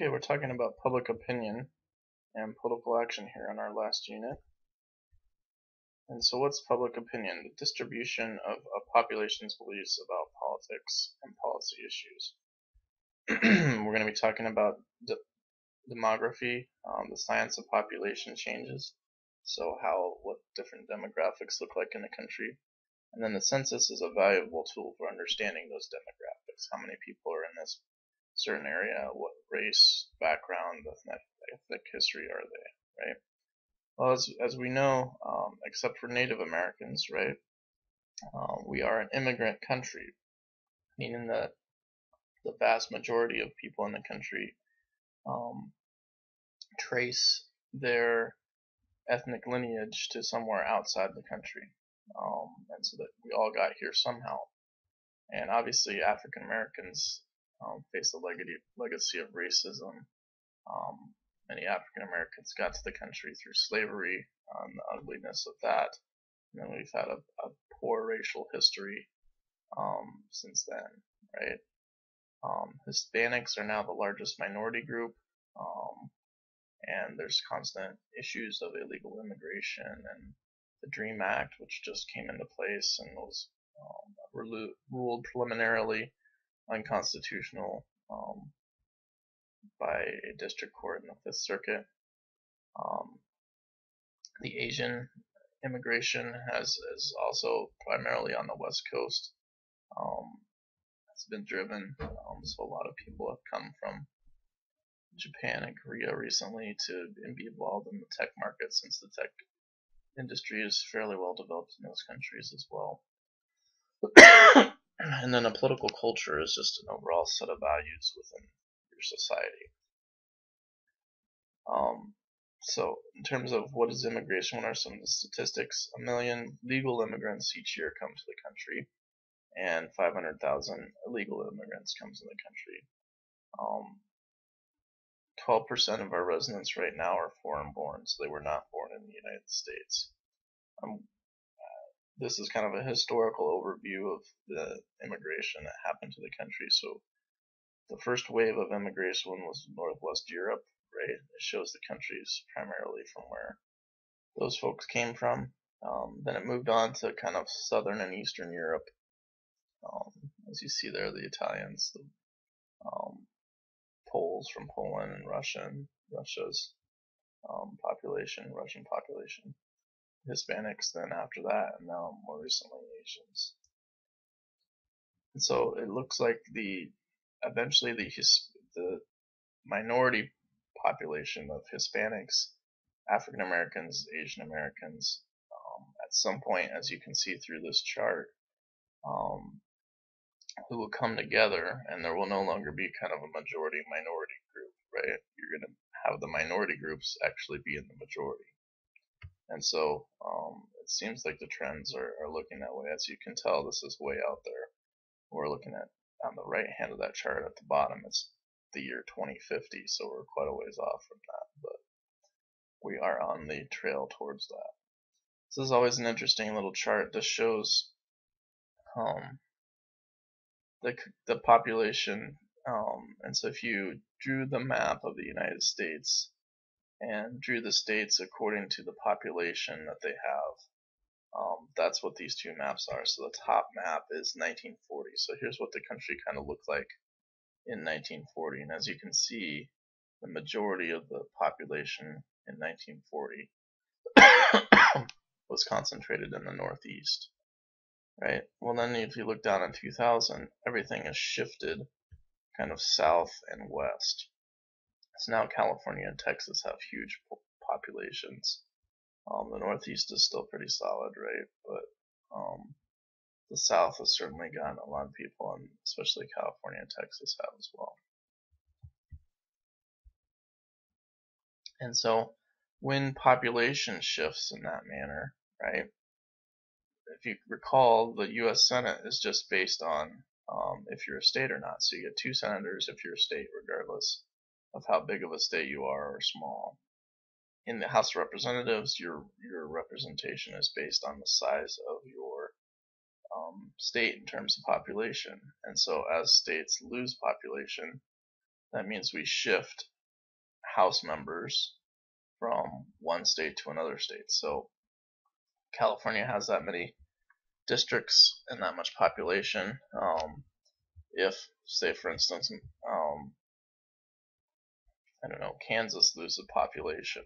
Okay, we're talking about public opinion and political action here in our last unit. And so what's public opinion? The distribution of a population's beliefs about politics and policy issues. We're going to be talking about demography, the science of population changes, so what different demographics look like in the country. And then the census is a valuable tool for understanding those demographics. How many people are in this certain area? What race, background, ethnic history are they, right? Well, as we know, except for Native Americans, right, we are an immigrant country, meaning that the vast majority of people in the country um, trace their ethnic lineage to somewhere outside the country, and so that we all got here somehow. And obviously, African Americans face the legacy of racism. Many African Americans got to the country through slavery, the ugliness of that. And then we've had a poor racial history since then, right? Hispanics are now the largest minority group, and there's constant issues of illegal immigration and the DREAM Act, which just came into place and was ruled preliminarily unconstitutional by a district court in the Fifth Circuit. The Asian immigration is also primarily on the West Coast. It's been driven, so a lot of people have come from Japan and Korea recently to be involved in the tech market, since the tech industry is fairly well developed in those countries as well. And then a political culture is just an overall set of values within your society. So in terms of what is immigration, what are some of the statistics? 1 million legal immigrants each year come to the country, and 500,000 illegal immigrants comes in the country. 12% of our residents right now are foreign born, so they were not born in the United States. This is kind of a historical overview of the immigration that happened to the country. So the first wave of immigration was Northwest Europe, right? It shows the countries primarily from where those folks came from. Then it moved on to kind of Southern and Eastern Europe. As you see there, the Italians, the Poles from Poland, and Russia's Russian population. Hispanics then after that, and now more recently Asians. And so it looks like eventually the minority population of Hispanics, African Americans, Asian Americans, at some point, as you can see through this chart, who will come together, and there will no longer be kind of a majority-minority group, right? You're going to have the minority groups actually be in the majority. And so it seems like the trends are looking that way. As you can tell, this is way out there. We're looking at, on the right hand of that chart at the bottom, it's the year 2050, so we're quite a ways off from that, but we are on the trail towards that. This is always an interesting little chart. This shows the population, and so if you drew the map of the United States and drew the states according to the population that they have, that's what these two maps are. So the top map is 1940. So here's what the country kind of looked like in 1940. And as you can see, the majority of the population in 1940 was concentrated in the Northeast. Right? Well, then if you look down in 2000, everything has shifted kind of south and west. So now California and Texas have huge populations. The Northeast is still pretty solid, right? But the South has certainly gotten a lot of people, and especially California and Texas have as well. And so when population shifts in that manner, right? If you recall, the U.S. Senate is just based on if you're a state or not. So you get 2 senators if you're a state, regardless of how big of a state you are or small. In the House of Representatives, your representation is based on the size of your state in terms of population. And so as states lose population, that means we shift House members from one state to another state. So California has that many districts and that much population. If, say, for instance, I don't know, Kansas loses population,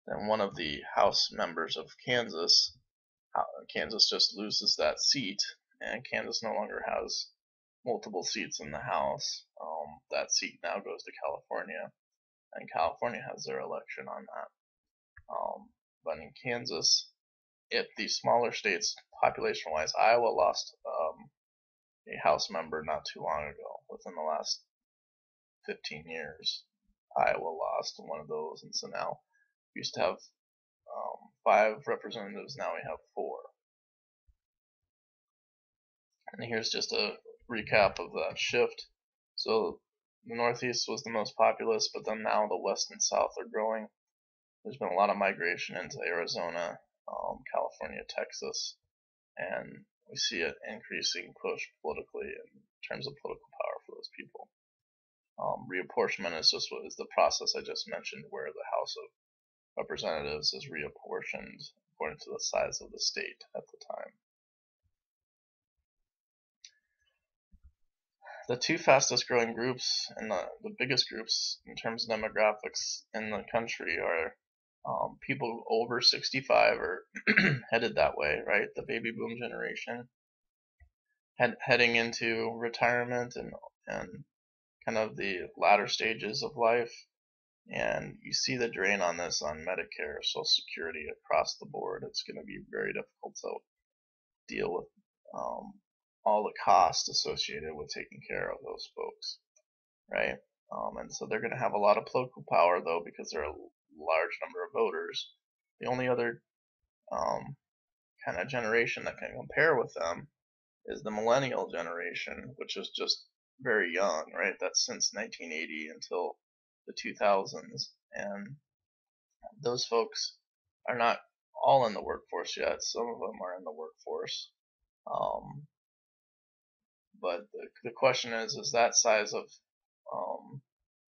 then one of the House members of Kansas just loses that seat, and Kansas no longer has multiple seats in the House. That seat now goes to California, and California has their election on that. But in Kansas, if the smaller states, population-wise, Iowa lost a House member not too long ago, within the last 15 years. Iowa lost one of those, and so now we used to have 5 representatives, now we have 4. And here's just a recap of that shift. So the Northeast was the most populous, but then now the West and South are growing. There's been a lot of migration into Arizona, California, Texas, and we see it increasing push politically in terms of political power for those people. Reapportionment is the process I just mentioned, where the House of Representatives is reapportioned according to the size of the state at the time. The 2 fastest growing groups and the biggest groups in terms of demographics in the country are people over 65 are headed that way, right? The baby boom generation heading into retirement and kind of the latter stages of life. And you see the drain on this on Medicare, Social Security across the board. It's going to be very difficult to deal with all the costs associated with taking care of those folks, right? And so they're going to have a lot of political power, though, because they're a large number of voters. The only other kind of generation that can compare with them is the millennial generation, which is just very young, right? That's since 1980 until the 2000s, and those folks are not all in the workforce yet. Some of them are in the workforce, but the question is that size of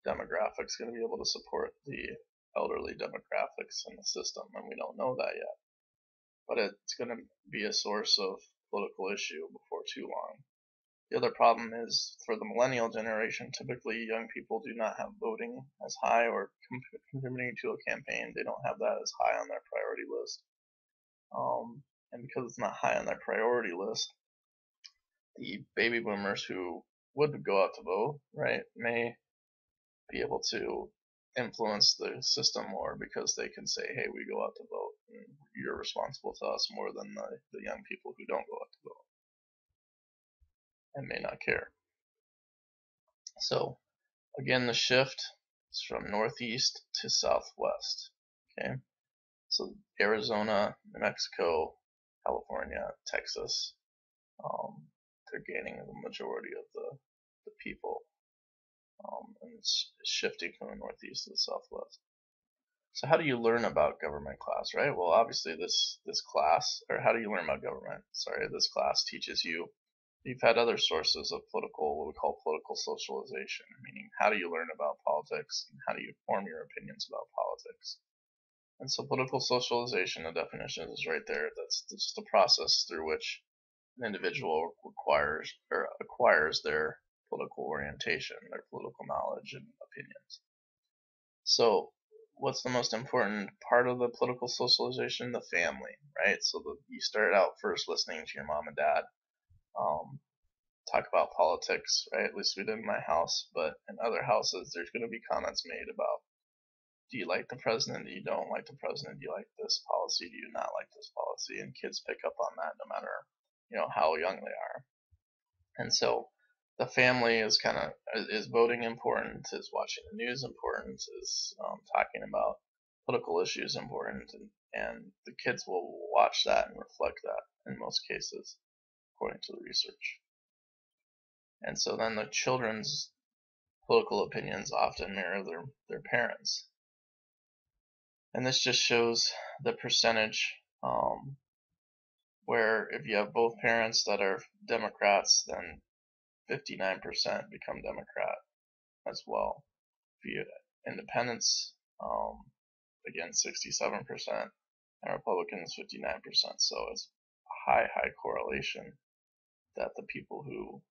demographics going to be able to support the elderly demographics in the system? And we don't know that yet, but it's going to be a source of political issue before too long. The other problem is for the millennial generation, typically young people do not have voting as high or contributing to a campaign. They don't have that as high on their priority list. And because it's not high on their priority list, the baby boomers who would go out to vote, right, may be able to influence the system more because they can say, hey, we go out to vote, and you're responsible to us more than the young people who don't go out to vote and may not care. So again, the shift is from northeast to southwest. Okay, so Arizona, New Mexico, California, Texas, they're gaining the majority of the people, and it's shifting from the northeast to the southwest. So how do you learn about government class, right? Well, obviously this class, or how do you learn about government? Sorry, this class teaches you. You've had other sources of what we call political socialization, meaning how do you learn about politics and how do you form your opinions about politics? And so political socialization, the definition is right there. That's just a process through which an individual acquires their political orientation, their political knowledge and opinions. So what's the most important part of the political socialization? The family, right? So you start out first listening to your mom and dad talk about politics, right? At least we did in my house, but in other houses, there's going to be comments made about, do you like the president? Do you don't like the president? Do you like this policy? Do you not like this policy? And kids pick up on that no matter, how young they are. And so the family is is voting important? Is watching the news important? Is talking about political issues important? And the kids will watch that and reflect that in most cases, according to the research. And so then the children's political opinions often mirror their parents. And this just shows the percentage where if you have both parents that are Democrats, then 59% become Democrat. as well. Via independents, again 67%, and Republicans 59%. So it's a high correlation that the people who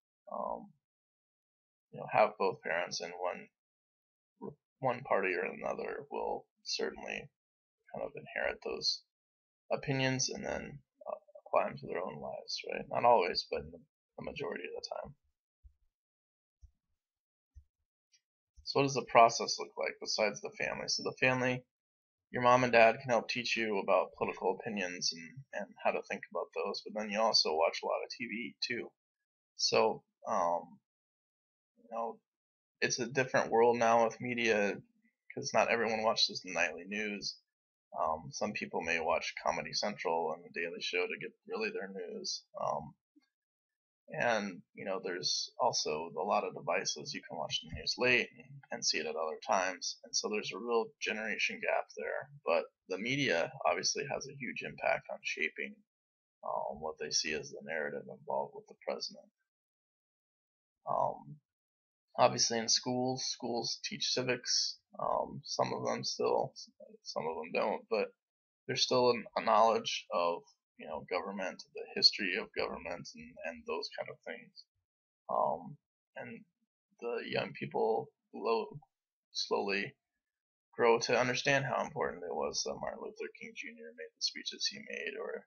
have both parents in one party or another will certainly kind of inherit those opinions and then apply them to their own lives, right? Not always, but in the majority of the time. So what does the process look like besides the family? So the family, your mom and dad can help teach you about political opinions and how to think about those, but then you also watch a lot of TV too. So, it's a different world now with media because not everyone watches the nightly news. Some people may watch Comedy Central and The Daily Show to get really their news. And there's also a lot of devices you can watch the news late and see it at other times, and so there's a real generation gap there. But the media obviously has a huge impact on shaping what they see as the narrative involved with the president. Obviously, in schools teach civics. Some of them still, some of them don't, but there's still a knowledge of government, the history of government, and those kind of things. And the young people slowly grow to understand how important it was that Martin Luther King Jr. made the speeches he made, or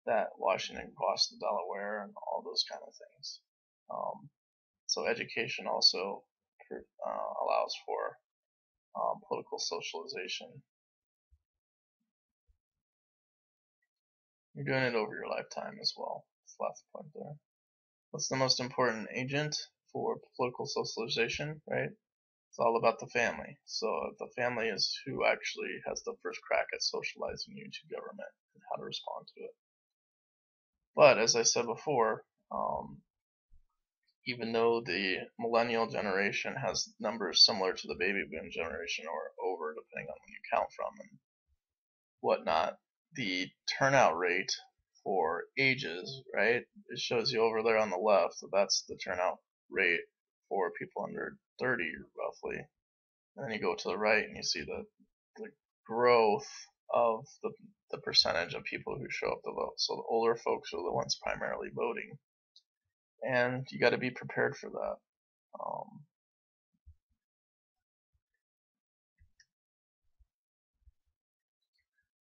that Washington crossed the Delaware, and all those kind of things. So education also allows for political socialization. You're doing it over your lifetime as well. That's the last point there. What's the most important agent for political socialization, right? It's all about the family. So the family is who actually has the first crack at socializing you to government and how to respond to it. But as I said before, even though the millennial generation has numbers similar to the baby boom generation or over, depending on when you count from and whatnot, the turnout rate for ages, right? It shows you over there on the left that that's the turnout rate for people under 30 roughly. And then you go to the right and you see the growth of the percentage of people who show up to vote. So the older folks are the ones primarily voting. And you got to be prepared for that.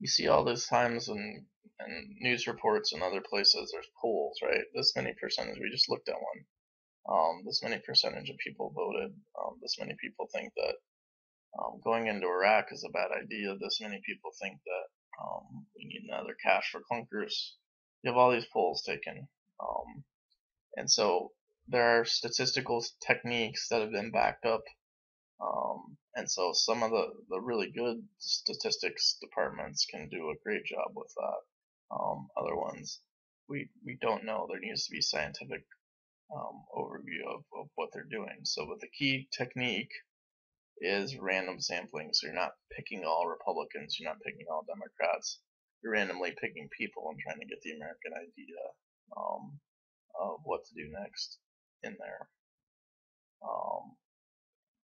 You see all those times in news reports and other places, there's polls, right? This many percentage, we just looked at one. This many percentage of people voted. This many people think that going into Iraq is a bad idea. This many people think that we need another cash for clunkers. You have all these polls taken. And so there are statistical techniques that have been backed up. And so some of the really good statistics departments can do a great job with that. Other ones, we don't know. There needs to be scientific overview of what they're doing. So, but the key technique is random sampling. So you're not picking all Republicans, you're not picking all Democrats. You're randomly picking people and trying to get the American idea of what to do next in there.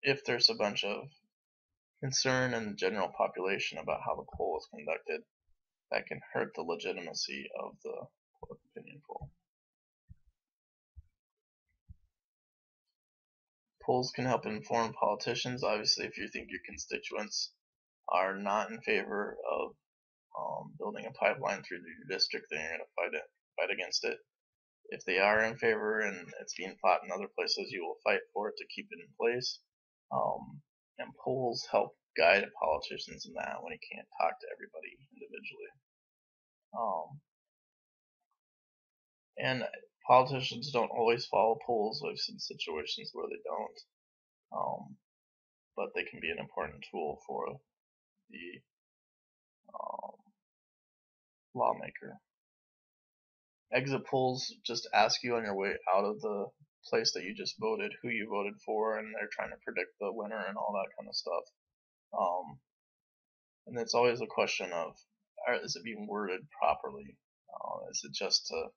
If there's a bunch of concern in the general population about how the poll is conducted, that can hurt the legitimacy of the public opinion poll. Polls can help inform politicians. Obviously, if you think your constituents are not in favor of building a pipeline through your district, then you're going to fight against it. If they are in favor and it's being fought in other places, you will fight for it to keep it in place. And polls help guide politicians in that when you can't talk to everybody individually. And politicians don't always follow polls. I've seen situations where they don't. But they can be an important tool for the lawmaker. Exit polls just ask you on your way out of the place that you just voted who you voted for, and they're trying to predict the winner and all that kind of stuff. And it's always a question of, is it being worded properly? Is it just to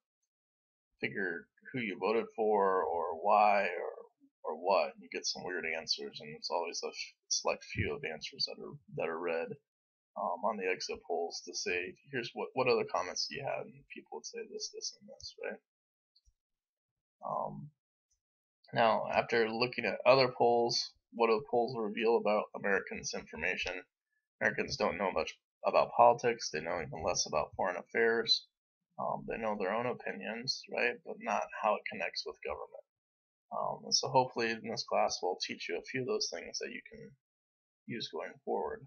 figure who you voted for or why, or or what. You get some weird answers, and it's always a select few of answers that are read on the exit polls to say, here's what other comments do you have, and people would say this, this, and this, right? Now, after looking at other polls, what do the polls reveal about Americans' information? Americans don't know much about politics. They know even less about foreign affairs. They know their own opinions, right, but not how it connects with government. And so hopefully in this class we'll teach you a few of those things that you can use going forward.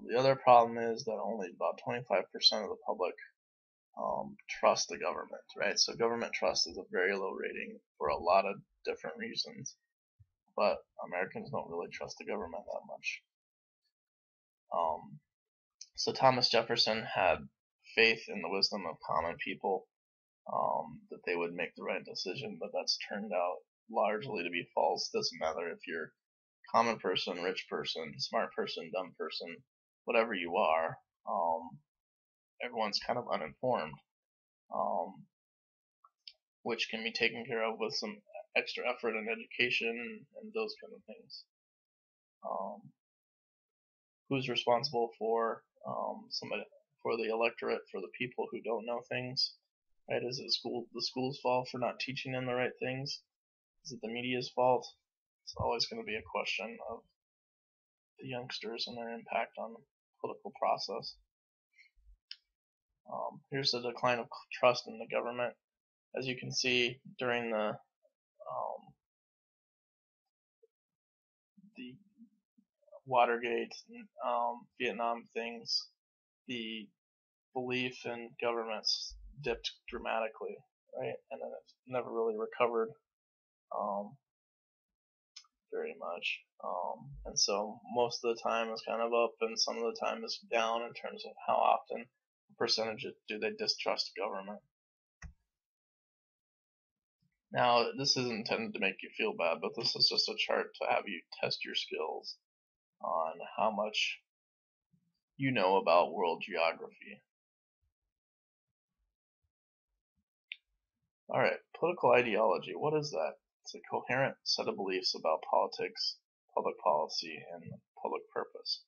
The other problem is that only about 25% of the public trust the government, right? So government trust is a very low rating for a lot of different reasons, but Americans don't really trust the government that much. So Thomas Jefferson had faith in the wisdom of common people, that they would make the right decision, but that's turned out largely to be false. Doesn't matter if you're common person, rich person, smart person, dumb person, whatever you are, everyone's kind of uninformed, which can be taken care of with some extra effort and education and those kind of things. Who's responsible for for the electorate, for the people who don't know things? Right? Is it the school's fault for not teaching them the right things? Is it the media's fault? It's always going to be a question of the youngsters and their impact on the political process. Here's the decline of trust in the government. As you can see, during the Watergate, Vietnam things, the belief in governments dipped dramatically, right? And then it's never really recovered very much. And so most of the time is kind of up, and some of the time is down in terms of how often, percentage do they distrust government. Now, this isn't intended to make you feel bad, but this is just a chart to have you test your skills on how much you know about world geography. Alright, political ideology. What is that? It's a coherent set of beliefs about politics, public policy, and public purpose.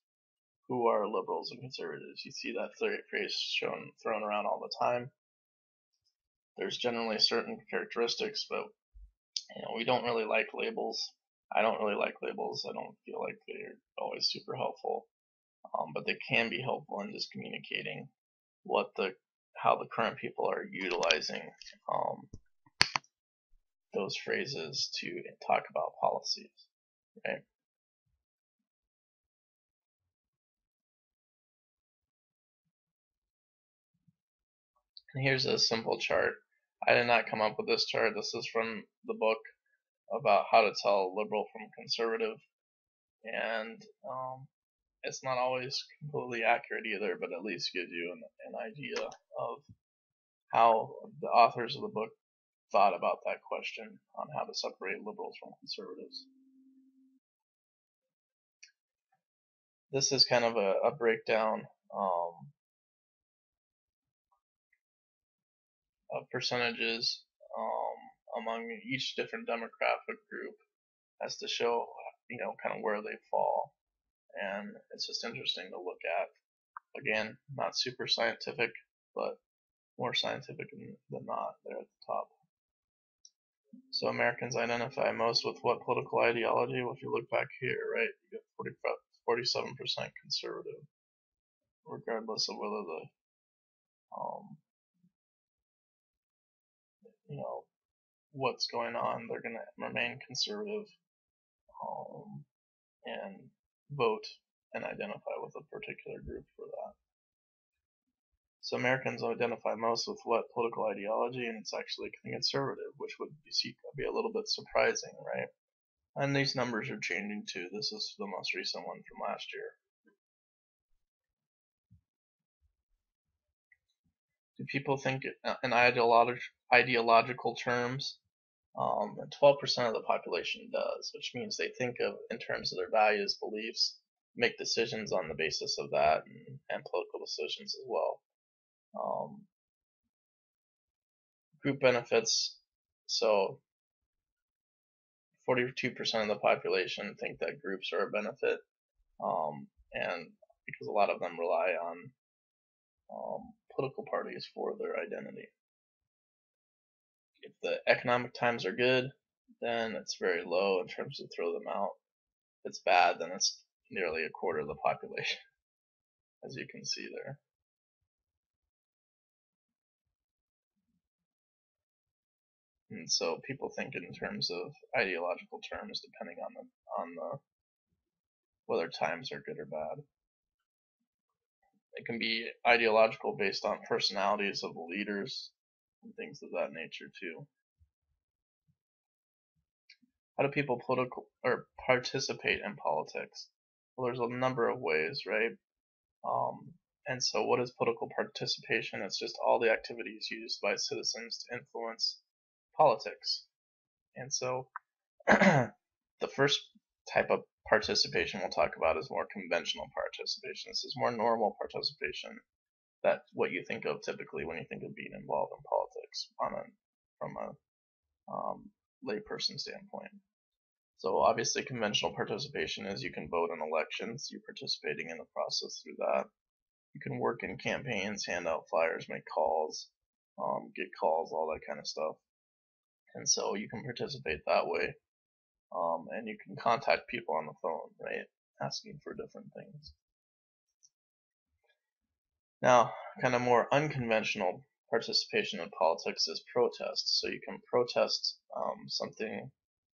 Who are liberals and conservatives? You see that phrase thrown around all the time. There's generally certain characteristics, but we don't really like labels. I don't really like labels. I don't feel like they're always super helpful, but they can be helpful in just communicating how the current people are utilizing those phrases to talk about policies, right? And here's a simple chart. I did not come up with this chart. This is from the book about how to tell liberal from conservative, and it's not always completely accurate either, but at least gives you an idea of how the authors of the book thought about that question on how to separate liberals from conservatives. This is kind of a breakdown of percentages among each different demographic group as to show, kind of where they fall. And it's just interesting to look at. Again, not super scientific, but more scientific than not there at the top. So Americans identify most with what political ideology? Well, if you look back here, right, you get 47% conservative, regardless of whether the what's going on, they're going to remain conservative and vote and identify with a particular group for that. So Americans identify most with what political ideology, and it's actually conservative, which would be a little bit surprising, right? And these numbers are changing too. This is the most recent one from last year. Do people think in ideological terms? 12% of the population does, which means they think of in terms of their values, beliefs, make decisions on the basis of that, and political decisions as well. Group benefits. So 42% of the population think that groups are a benefit, and because a lot of them rely on political parties for their identity. If the economic times are good, then it's very low in terms of throw them out. If it's bad, then it's nearly a quarter of the population, as you can see there. And so people think in terms of ideological terms, depending on the whether times are good or bad. It can be ideological based on personalities of the leaders and things of that nature too. How do people participate in politics? Well, there's a number of ways, right? And so, what is political participation? It's just all the activities used by citizens to influence politics. And so, the first type of participation we'll talk about is more conventional participation. This is more normal participation. That's what you think of typically when you think of being involved in politics from a layperson standpoint. So obviously conventional participation is you can vote in elections, you're participating in the process through that. You can work in campaigns, hand out flyers, make calls, get calls, all that kind of stuff. And so you can participate that way. And you can contact people on the phone, right, asking for different things. Now, kind of more unconventional participation in politics is protest. So you can protest something in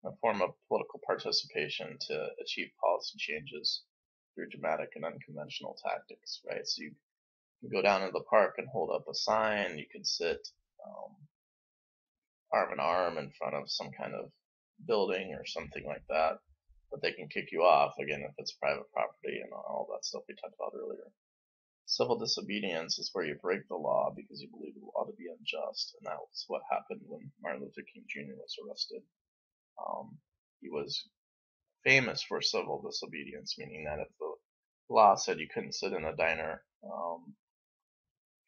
a form of political participation to achieve policy changes through dramatic and unconventional tactics, right? So you can go down to the park and hold up a sign. You can sit arm in arm in front of some kind of building or something like that, but they can kick you off again if it's private property and all that stuff we talked about earlier. Civil disobedience is where you break the law because you believe the law to be unjust, and that was what happened when Martin Luther King Jr. was arrested. He was famous for civil disobedience, meaning that if the law said you couldn't sit in a diner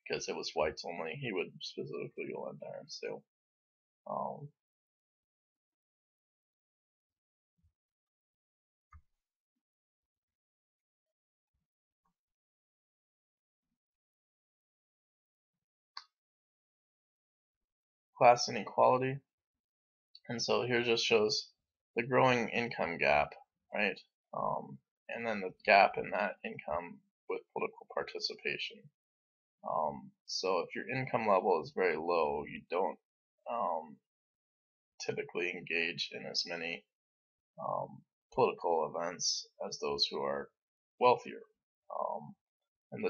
because it was whites only, he would specifically go in there and steal. Class inequality. And so here just shows the growing income gap, right? And then the gap in that income with political participation. So if your income level is very low, you don't typically engage in as many political events as those who are wealthier. And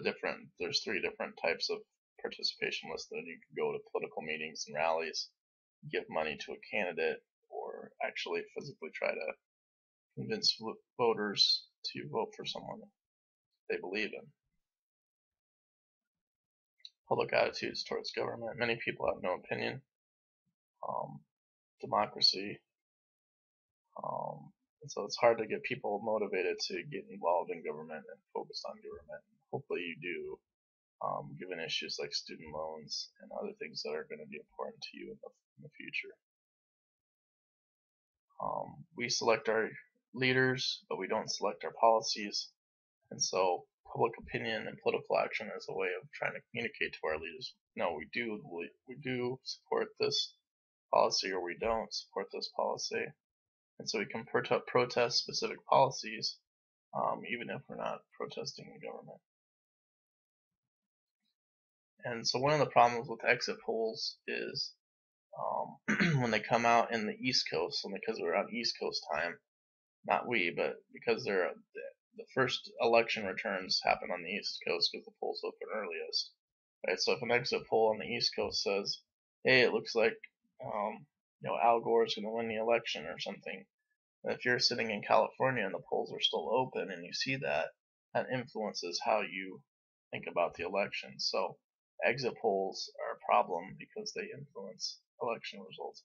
there's 3 different types of participation listed. You can go to political meetings and rallies, give money to a candidate, or actually physically try to convince voters to vote for someone they believe in. Public attitudes towards government. Many people have no opinion. Democracy. And so it's hard to get people motivated to get involved in government and focused on government. Hopefully you do, given issues like student loans and other things that are going to be important to you in the future. We select our leaders, but we don't select our policies. And so public opinion and political action is a way of trying to communicate to our leaders, no, we do support this policy, or we don't support this policy. And so we can protest specific policies, even if we're not protesting the government. And so one of the problems with exit polls is when they come out in the East Coast, and because we're on East Coast time, not we, but because the first election returns happen on the East Coast because the polls open earliest, right? So if an exit poll on the East Coast says, "Hey, it looks like Al Gore is going to win the election" or something, and if you're sitting in California and the polls are still open and you see that, that influences how you think about the election. So exit polls are a problem because they influence election results.